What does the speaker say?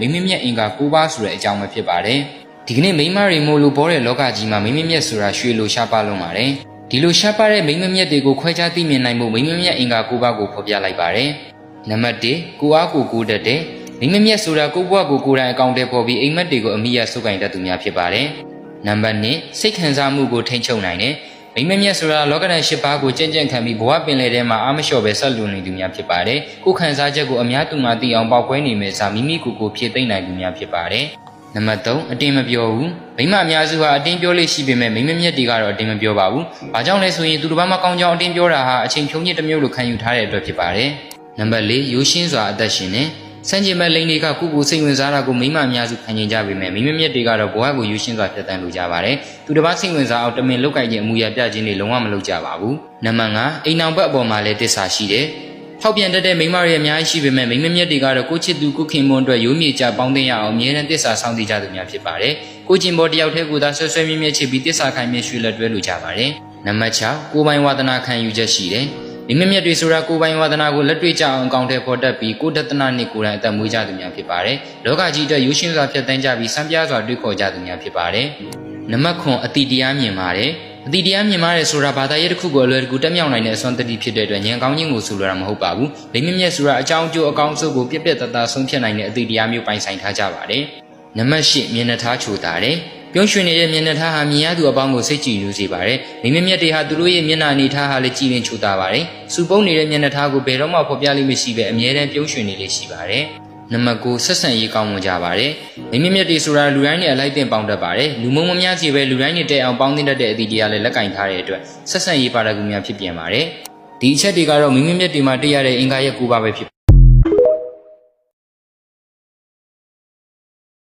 မိမမြက်အင်္ဂါ9ပါးဆိုတဲ့အကြောင်းပဲဖြစ်ပါတယ်ဒီကနေ့မိမတွေမို့လို့ပေါ်တဲ့လောကကြီးမှာမိမမြက်ဆိုတာရွှေလိုရှားပါလုံးပါတယ်ဒီလိုရှားပါတဲ့မိမမြက်တွေကိုခွဲခြားသိမြင်နိုင်မှုမိမမြက်အင်္ဂါ9ပါးကိုဖော်ပြလိုက်ပါတယ်နံပါတ်1ကိုအားကိုတတ်တဲ့မိမမြက်ဆိုတာကိုယ့်ဘဝကိုယ်တိုင်အကောင့်ထဲပေါ်ပြီးအိမ်မက်တွေကိုအမိရစုပ်ကင်တတ်သူများဖြစ်ပါတယ်နံပါတ်2စိတ်ခံစားမှုကိုထိန်းချုပ်နိုင်တယ်မိမမြက်ဆိုတာလောကဓာတ်၈ပါးကိုကြင်ကြံခံပြီးဘဝပင်လယ်ထဲမှာအာမလျှော့ပဲဆက်လူနေသူများဖြစ်ပါတယ်ကိုယ်ခံစားချက်ကိုအများသူငါသိအောင်ပေါက်ကွဲနေမယ်စာမိမိကိုယ်ကိုဖြည့်သိမ့်နိုင်သူများဖြစ်ပါတယ်နံပါတ်3အတင်းမပြောဘူးမိမအများစုဟာအတင်းပြောလို့ရှိပေမဲ့မိမမြက်တွေကတော့အတင်းမပြောပါဘူးဘာကြောင့်လဲဆိုရင်သူတစ်ပါးမကောင်းကြောင်းအတင်းပြောတာဟာအချိန်ဖြုံးညစ်တစ်မျိုးလိုခံယူထားတဲ့အတွက်ဖြစ်ပါတယ်နံပါတ်4ရိုးရှင်းစွာအသက်ရှင်တယ်စံကျင်မဲ့လိန်တွေကကိုကိုစိတ်ဝင်စားတာကိုမိမအများစုခံကျင်ကြပေမဲ့မိမမြက်တွေကတော့ဘဝကိုယူရှင်းစွာဖြတ်သန်းလိုကြပါတယ်သူတစ်ပါးစိတ်ဝင်စားအောင်တမင်လုတ်ကြိုက်ခြင်းအမှုရပြခြင်းတွေလုံးဝမလုပ်ကြပါဘူးနံပါတ်5အိမ်အောင်ဘက်အပေါ်မှာလည်းတစ္ဆာရှိတယ်ထောက်ပြန်တတ်တဲ့မိမတွေအများကြီးရှိပေမဲ့မိမမြက်တွေကတော့ကိုချစ်သူကိုခင်မွန်းအတွက်ရိုးမြေကြပေါင်းတင်ရအောင်အမြဲတမ်းတစ္ဆာဆောင်တည်ကြသူများဖြစ်ပါတယ်ကိုကျင်ပေါ်တယောက်တည်းကိုသာဆွဆွဲမြဲမြဲချစ်ပြီးတစ္ဆာခိုင်မြဲရွှေလက်တွဲလိုကြပါတယ်နံပါတ်6ကိုပိုင်ဝါသနာခံယူချက်ရှိတယ်မိမမြက်တွေဆိုတာကိုပိုင်ဝါသနာကိုလက်တွေ့ကြအောင်အကောင့်ထဲပေါ်တက်ပြီးကိုတသနာနဲ့ကိုယ်တိုင်အသက်မွေးကြသူများဖြစ်ပါတယ်လောကကြီးအတွက်ရိုးရှင်းစွာဖြတ်သန်းကြပြီးစံပြားစွာတွေးခေါ်ကြသူများဖြစ်ပါတယ်နံပါတ်9အတိတရားမြင်ပါတယ်အတိတရားမြင်ပါတယ်ဆိုတာဘာသာရေးတစ်ခုကိုအလွယ်တကူတက်မြောက်နိုင်တဲ့အစွမ်းတတိဖြစ်တဲ့အတွက်ဉာဏ်ကောင်းခြင်းကိုဆိုလိုတာမဟုတ်ပါဘူးမိမမြက်ဆိုတာအကြောင်းအကျိုးအကောင်းဆုံးကိုပြက်ပြက်တသားဆုံးဖြတ်နိုင်တဲ့အတိတရားမျိုးပိုင်ဆိုင်ထားကြပါတယ်နံပါတ်10မျက်နှာထားချိုတာတယ်ပြုံးရွှင်နေတဲ့မျက်နှာထားဟာမြင်ရသူအပေါင်းကိုစိတ်ကြည်နူးစေပါတယ်မိမမြက်တွေဟာသူတို့ရဲ့မျက်နှာအနေထားဟာလည်းကြည်လင်ချိုတာပါတယ်စူပုံးနေတဲ့မျက်နှာထားကိုဘယ်တော့မှဖော်ပြလိမ့်မရှိပဲအမြဲတမ်းပြုံးရွှင်နေလေရှိပါတယ်နံပါတ်9ဆက်ဆံရေးကောင်းမွန်ကြပါတယ်မိမမြက်တွေဆိုတာလူတိုင်းနဲ့အလိုက်တင်ပေါင်းတတ်ပါတယ်လူမုံမများစီပဲလူတိုင်းနဲ့တဲ့အောင်ပေါင်းတင်တတ်တဲ့အသည့်တရားလည်းလက်ကင်ထားတဲ့အတွက်ဆက်ဆံရေးပါရဂူများဖြစ်ပြန်ပါတယ်ဒီအချက်တွေကတော့မိမမြက်တွေမှာတွေ့ရတဲ့အင်္ဂါရက်9ပါးပဲဖြစ်